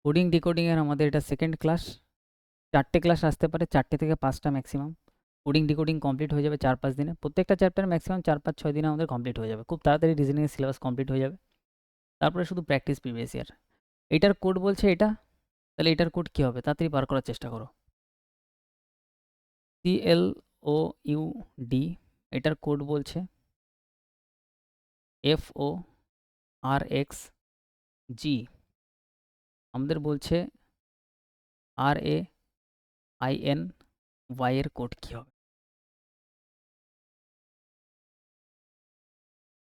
Coding ডিকোডিংয়ের আমাদের এটা second class. 4টে class আসতে পারে, 4টে থেকে 5টা ম্যাক্সিমাম। কোডিং ডিকোডিং কমপ্লিট হয়ে যাবে 4-5 দিনে। প্রত্যেকটা চ্যাপ্টার ম্যাক্সিমাম 4-5-6 দিনে আমাদের কমপ্লিট হয়ে যাবে। খুব তাড়াতাড়ি রিজনিংয়ের সিলেবাস কমপ্লিট হয়ে যাবে। তারপরে শুধু প্র্যাকটিস প্রিভিয়াস ইয়ার। এটার কোড বলছে এটা, তাহলে এটার কোড কী হবে? তাড়াতাড়ি বার করার চেষ্টা করো। CLOUD, এটার কোড বলছে FORXG, আমাদের বলছে RAINY এর কোড কী হবে?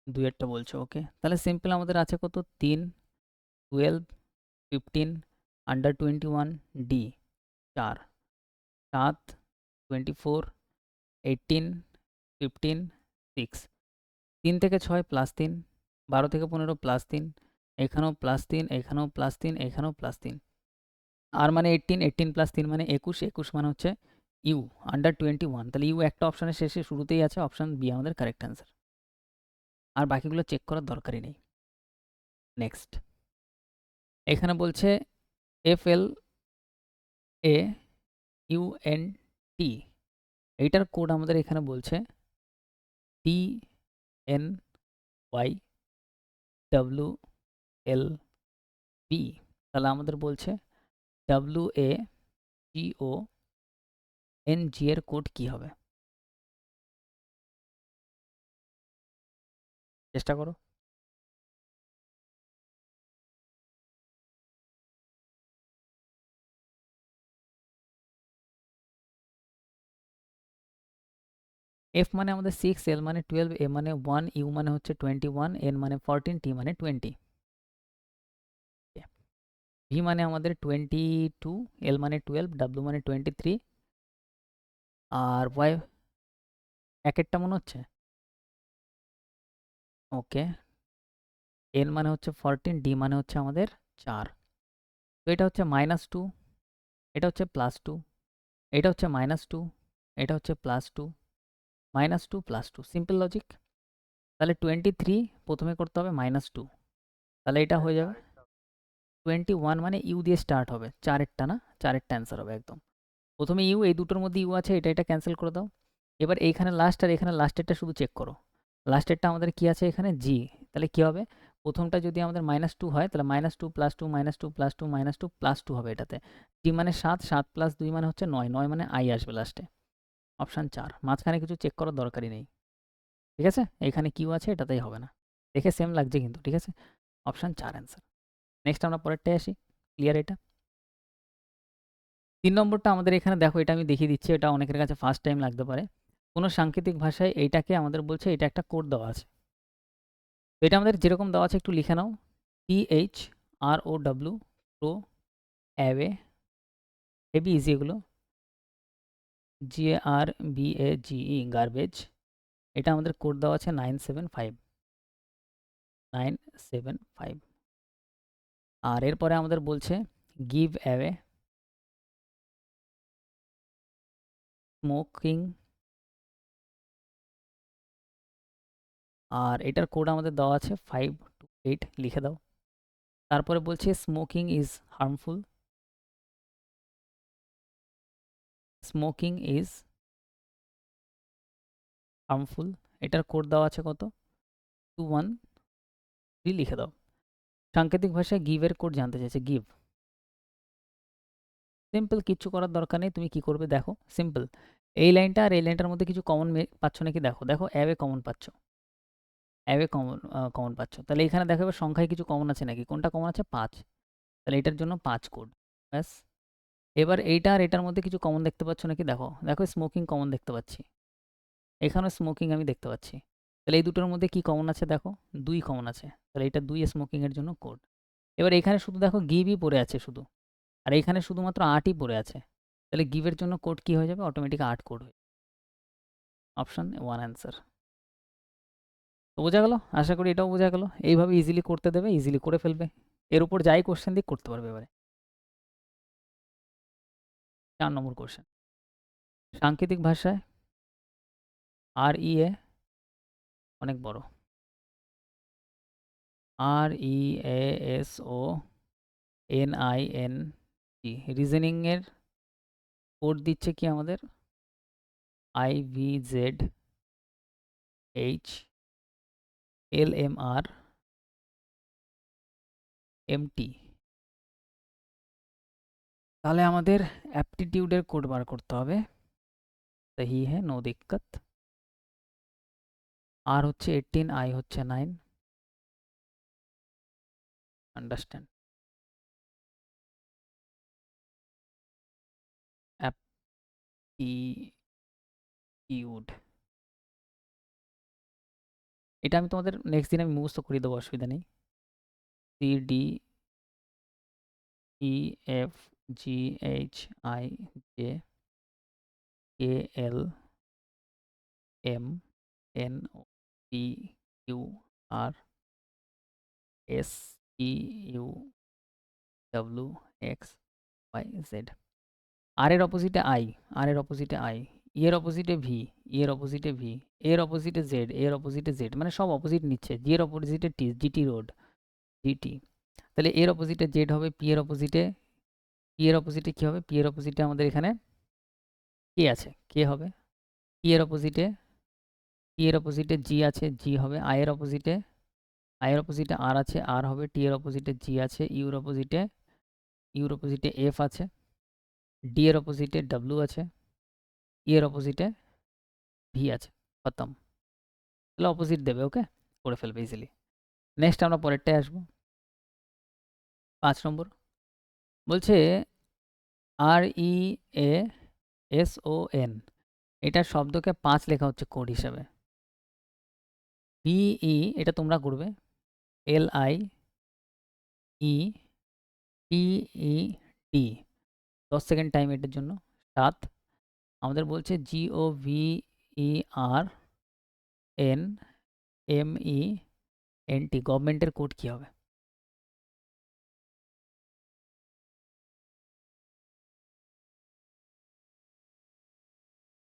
দুইয়েরটা বলছে, ওকে। তাহলে সিম্পল আমাদের আছে কত? 3, 12, 15, আন্ডার 21, ডি 4, 7, 24, 18, 15, 6, 3 থেকে 6 +3, 12 থেকে 15 +3, এখানেও +3, এখানেও +3, এখানেও +3, আর মানে 18, 18 + 3 মানে 21, 21 মানে হচ্ছে ইউ আন্ডার 21। তাহলে ইউ একটা অপশানের শেষে শুরুতেই আছে, অপশান বি আমাদের কারেক্ট অ্যান্সার। আর বাকিগুলো চেক করার দরকারই নেই। নেক্সট, এখানে বলছে FLAUNT, এইটার কোড আমাদের এখানে বলছে TNYWLB। তাহলে আমাদের বলছে WAGONG এর কোড কি হবে? চেষ্টা করো। F মানে আমাদের 6, L মানে 12, A মানে 1, U মানে হচ্ছে 21, N মানে 14, T মানে 20। V মানে আমাদের 22, L মানে 12, W মানে 23, আর Y একেরটা মনে হচ্ছে, ওকে। N মানে হচ্ছে 14, D মানে হচ্ছে আমাদের 4। তো এটা হচ্ছে -2, এটা হচ্ছে +2, এটা হচ্ছে -2, এটা হচ্ছে +2, -2 +2, সিম্পল লজিক। তাহলে 23 প্রথমে করতে হবে -2, তাহলে এটা হয়ে যাবে 21 মানে ইউ দিয়ে স্টার্ট হবে, 4এরটা না, 4এরটা অ্যান্সার হবে একদম। প্রথমে ইউ, এই দুটোর মধ্যে ইউ আছে, এটা ক্যান্সেল করে দাও। এবার এইখানে লাস্ট আর এখানে লাস্টেরটা শুধু চেক করো। লাস্টেরটা আমাদের কি আছে এখানে? জি। তাহলে কি হবে? প্রথমটা যদি আমাদের -2 হয়, তাহলে -2 +2 -2 +2 -2 +2 হবে এটাতে। জি মানে 7, 7 + 2 মানে হচ্ছে 9, 9 মানে আই আসবে লাস্টে। অপশান 4, মাঝখানে কিছু চেক করার দরকারই নেই। ঠিক আছে? এখানে কিউ আছে, এটাতেই হবে না। দেখে সেম লাগছে কিন্তু, ঠিক আছে? Option 4 answer. নেক্সট আমরা পরেরটায় আসি। ক্লিয়ার এটা? 3 নম্বরটা আমাদের এখানে দেখো, এটা আমি দেখিয়ে দিচ্ছি, এটা অনেকের কাছে ফার্স্ট টাইম লাগতে পারে। কোনো সাংকেতিক ভাষায় এইটাকে আমাদের বলছে এটা একটা কোড দেওয়া আছে। তো এটা আমাদের যেরকম দেওয়া আছে একটু লিখে নাও। THROW, pro, away, heavy easy এগুলো, GARBAGE, গার্বেজ। এটা আমাদের কোড দেওয়া আছে 975, 975। আর এরপরে আমাদের বলছে গিভ অ্যাওয়ে, স্মোকিং, আর এটার কোড আমাদের দেওয়া আছে 5 to 8, লিখে দাও। তারপরে বলছে smoking is harmful, smoking is harmful, এটার কোড দেওয়া আছে কত? 213, লিখে দাও। সাংকেতিক ভাষায় গিভের কোড জানতে চাইছে, গিভ। সিম্পল, কিচ্ছু করার দরকার নেই। তুমি কি করবে দেখো, সিম্পল। এই লাইনটা আর এই লাইনটার মধ্যে কিছু কমন পাচ্ছ নাকি দেখো। দেখো অ্যাওয়ে কমন পাচ্ছ, অ্যাওয়ে কমন পাচ্ছ। তাহলে এখানে দেখো এবার সংখ্যায় কিছু কমন আছে নাকি। কোনটা কমন আছে? 5। তাহলে এটার জন্য 5 কোড, ব্যাস। এবার এইটা আর এটার মধ্যে কিছু কমন দেখতে পাচ্ছ নাকি দেখো। দেখো স্মোকিং কমন দেখতে পাচ্ছি, এখানেও স্মোকিং আমি দেখতে পাচ্ছি। তাহলে এই দুটোর মধ্যে কি কমন আছে দেখো? 2 কমন আছে। তাহলে এটা 2 স্মোকিং এর জন্য কোড। এবার এখানে শুধু দেখো গিভই পড়ে আছে শুধু, আর এইখানে শুধুমাত্র 8ই পড়ে আছে। তাহলে গিভের জন্য কোড কি হয়ে যাবে? অটোমেটিক 8 কোড হয়ে যাবে। Option 1 answer. তো বোঝা গেল? আশা করি এটাও বোঝা গেল। এইভাবে ইজিলি করতে দেবে, ইজিলি করে ফেলবে। এর উপর যাই কোশ্চেন দিক করতে পারবে এবারে। 4 নম্বর কোশ্চেন, সাংকেতিক ভাষায় REA, অনেক বড়, REASO NING। রিজনিং এর কোড দিচ্ছে কি আমাদের IVZHLMRMT। তাহলে আমাদের অ্যাপটিটিউডের কোড বার করতে হবে। সহি হ্যাঁ, নো দিক্কত। আর হচ্ছে 18, আই হচ্ছে 9। আন্ডারস্ট্যান্ড। অ্যাপটিটিউড, এটা আমি তোমাদের নেক্সট দিন আমি মুখস্থ করে দেবো, অসুবিধা নেই। CDEFGHIJKLMNOPQRSTUWXYZ। আর এর অপোজিটে আই, আর এর অপোজিটে আই, ই এর অপোজিটে ভি, ই এর অপোজিটে ভি, এর অপোজিটে জেড, এর অপোজিটে জেড, মানে সব অপোজিট নিচ্ছে। জি এর অপোজিটে টি, জিটি রোড, জিটি। তাহলে এর অপোজিটে জেড হবে, পি এর অপোজিটে, পি এর অপোজিটে কি হবে? পি এর অপোজিটে আমাদের এখানে কে আছে, কে হবে। পি এর অপোজিটে, পি এর অপোজিটে জি আছে, জি হবে। আই এর অপোজিটে, আই এর অপোজিটে আর আছে, আর হবে। টি এর অপোজিটে জি আছে, ইউর অপোজিটে, ইউর অপোজিটে এফ আছে। ডি এর অপোজিটে ডাব্লিউ আছে, ই এর অপোজিটে ভি আছে। খতম। তাহলে অপোজিট দেবে, ওকে, করে ফেলবে ইজিলি। নেক্সট আমরা পরেরটায় আসবো। 5 নম্বর বলছে REASON, এটার শব্দকে 5 লেখা হচ্ছে কোড হিসাবে। BE, এটা তোমরা করবে। LIETED, 10 সেকেন্ড টাইম এটার জন্য। 7। আমাদের বলছে GOVERNMENT, গভর্নমেন্টের কোড কি হবে?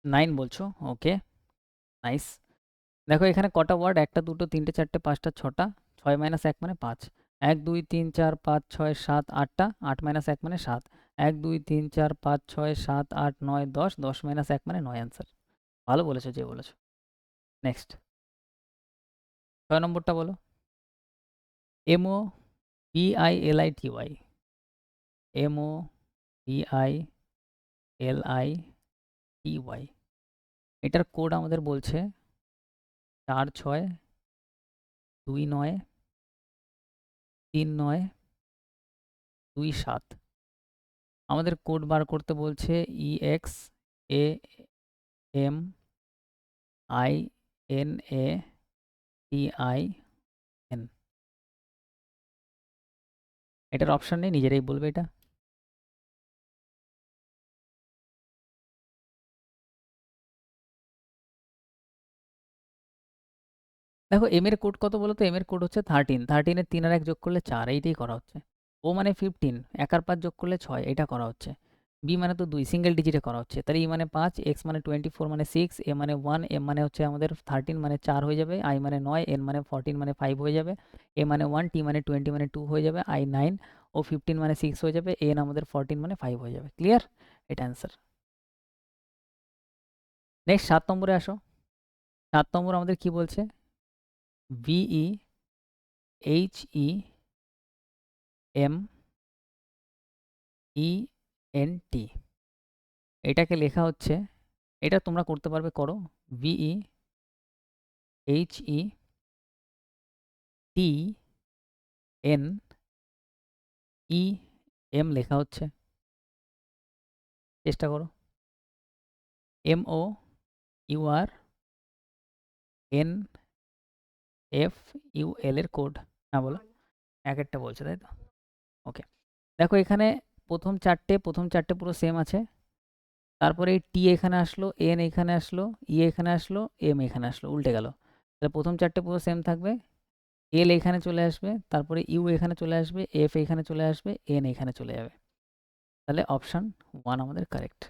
9 বলছো, ওকে, নাইস। দেখো এখানে কটা ওয়ার্ড, 1টা 2টো 3টে 4টে 5টা 6টা, 6 - 1 মানে 5। 1 2 3 4 5 6 7 8টা, 8 - 1 মানে 7। 1 2 3 4 5 6 7 8 9 10, 10 - 1 মানে 9 অ্যান্সার। ভালো বলেছো যে বলেছো। নেক্সট 6 নম্বরটা বলো। MOBILITY, MOBILITY, এটার কোড আমাদের বলছে 4 6 2 9 3 9 2 7। আমাদের কোড বার করতে বলছে EXAMINATIN। এটার অপশন নেই, নিজেরাই বলবে এটা। দেখো এম এর কোড কত বলো তো? এম এর কোড হচ্ছে 13। 13 এর 3 আর 1 যোগ করলে 4, এইটাই করা হচ্ছে। ও মানে 15, 1 আর 5 যোগ করলে 6, এটা করা হচ্ছে। বি মানে তো 2, সিঙ্গেল ডিজিটে করা হচ্ছে। তাহলে ই মানে 5, এক্স মানে 24 মানে 6, এ মানে 1, এম মানে হচ্ছে আমাদের 13 মানে 4 হয়ে যাবে, আই মানে 9, এন মানে 14 মানে 5 হয়ে যাবে, এ মানে 1, টি মানে 20 মানে 2 হয়ে যাবে, আই 9 ও 15 মানে 6 হয়ে যাবে, এন আমাদের 14 মানে 5 হয়ে যাবে। ক্লিয়ার? এটা অ্যান্সার। নেক্সট 7 নম্বরে আসো। 7 নম্বর আমাদের কি বলছে? VEHEMENT, এটাকে লেখা হচ্ছে, এটা তোমরা করতে পারবে, করো। VEHETNEM লেখা হচ্ছে, চেষ্টা করো। MOURNFUL এর কোড, হ্যাঁ বলো। এক একটা বলছে তাই তো, ওকে। দেখো এখানে প্রথম চারটে পুরো সেম আছে। তারপরে এই টি এখানে আসলো, এন এখানে আসলো, ই এখানে আসলো, এম এখানে আসলো, উল্টে গেল। তাহলে প্রথম চারটে পুরো সেম থাকবে। এল এখানে চলে আসবে, তারপরে ইউ এখানে চলে আসবে, এফ এখানে চলে আসবে, এন এখানে চলে যাবে। তাহলে অপশন 1 আমাদের কারেক্ট।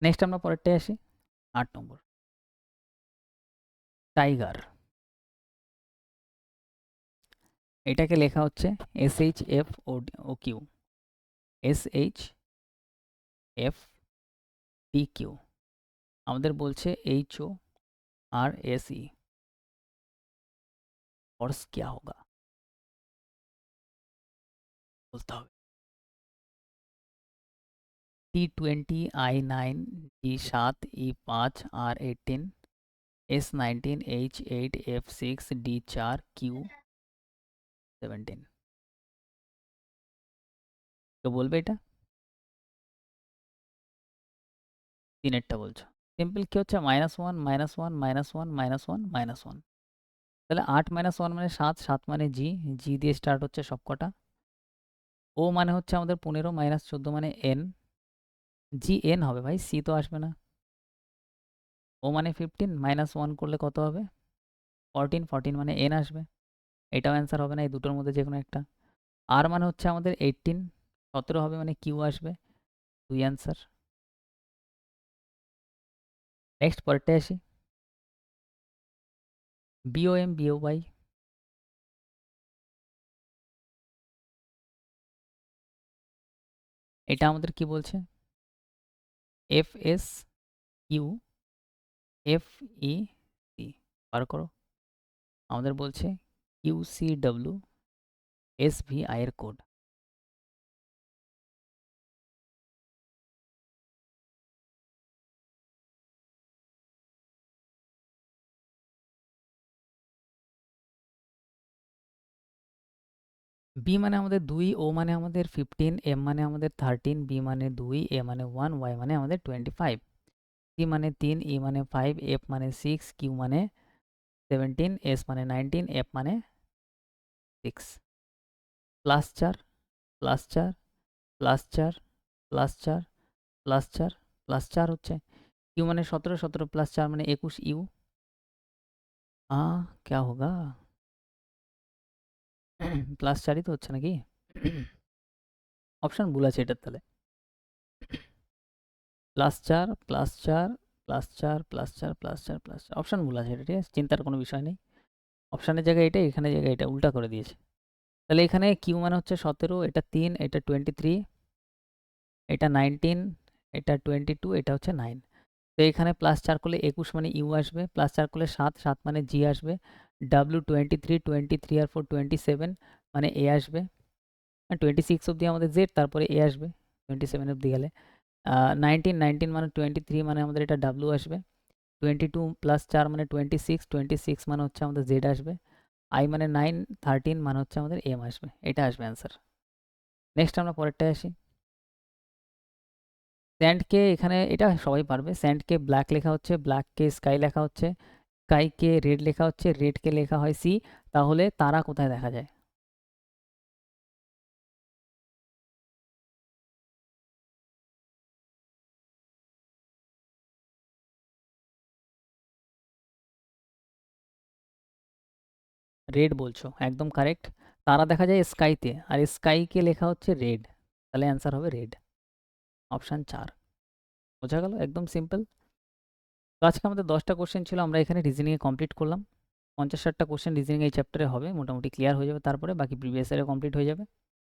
নেক্সট আমরা পরেরটায় আসি। 8 নম্বর, টাইগার। এটাকে লেখা হচ্ছে SHF O Q, SHF DQ। আমাদের বলছে HORSE, হর্স क्या होगा বলতে হবে। T20 I9 G7 E5 R18 S19 H8 F6 D4 Q17। তো বলবে এটা তিনেরটা বলছো। সিম্পল কি হচ্ছে -1 -1 -1 -1 -1 তাহলে 8 -1 মানে 7, 7 মানে জি, জি দিয়ে স্টার্ট হচ্ছে সবকটা। ও মানে হচ্ছে আমাদের 15 -14 মানে এন, জি এন হবে ভাই, সি তো আসবে না। ও মানে 15 -1 করলে কত হবে 14, 14 মানে এন আসবে, এটাও অ্যান্সার হবে না, এই দুটোর মধ্যে যে কোনো একটা। আর মানে হচ্ছে আমাদের 18, 17 হবে মানে কিউ আসবে, 2 অ্যান্সার। নেক্সট পরেরটায় আসি, বিওএম বিওবাই, এটা আমাদের কি বলছে FS কিউ FEC, বার করো। আমাদের বলছে QCW SVI এর কোড। বি মানে আমাদের 2, ও মানে আমাদের 15, এম মানে আমাদের 13, বি মানে 2, এ মানে 1, ওয়াই মানে আমাদের 25, সি মানে 3, ই মানে 5, এফ মানে 6, কিউ মানে 17, এস মানে 19, এফ মানে 6। +4 +4 +4 +4 +4 +4 হচ্ছে, কিউ মানে 17, 17 +4 মানে 21 ইউ। क्या होगा +4ই তো হচ্ছে নাকি? অপশন ভুল আছে এটার তাহলে। +4 +4 +4 +4 +4 +4 অপশন ভুল আছে এটা, ঠিক আছে? চিন্তার কোনো বিষয় নেই। অপশনের জায়গায় এটা, এখানে জায়গায় এটা, উল্টা করে দিয়েছে। তাহলে এখানে কিউ মানে হচ্ছে 17, এটা 3, এটা 23, এটা 19, এটা 22, এটা হচ্ছে 9। তো এখানে +4 করলে 21 মানে ইউ আসবে, +4 করলে 7, 7 মানে জি আসবে, ডাব্লিউ 23, 23 আর 4 27 মানে এ আসবে, 26 অব্দি আমাদের জেড, তারপরে এ আসবে 27 অব্দি গেলে। 19, 19 মানে 23 মানে আমাদের এটা ডাব্লিউ আসবে, 22 + 4 মানে 26, 26 মানে হচ্ছে আমাদের জেড আসবে, আই মানে 9, 13 মানে হচ্ছে আমাদের এম আসবে, এটা আসবে অ্যান্সার। নেক্সট আমরা পরেরটায় আসি। স্যান্ডকে এখানে এটা সবাই পারবে, স্যান্ডকে ব্ল্যাক লেখা হচ্ছে, ব্ল্যাককে স্কাই লেখা হচ্ছে, স্কাইকে রেড লেখা হচ্ছে, রেডকে লেখা হয় সি। তাহলে তারা কোথায় দেখা যায়? রেড বলছো, একদম কারেক্ট। তারা দেখা যায় স্কাইতে, আর স্কাইকে লেখা হচ্ছে রেড, তাহলে অ্যান্সার হবে রেড, অপশান 4। বোঝা গেল, একদম সিম্পল। তো আজকে আমাদের 10টা কোশ্চেন ছিল, আমরা এখানে রিজনিংয়ে কমপ্লিট করলাম। 50-60টা কোশ্চেন রিজনিং এই চ্যাপ্টারে হবে, মোটামুটি ক্লিয়ার হয়ে যাবে, তারপরে বাকি প্রিভিয়াস ইয়ারে কমপ্লিট হয়ে যাবে।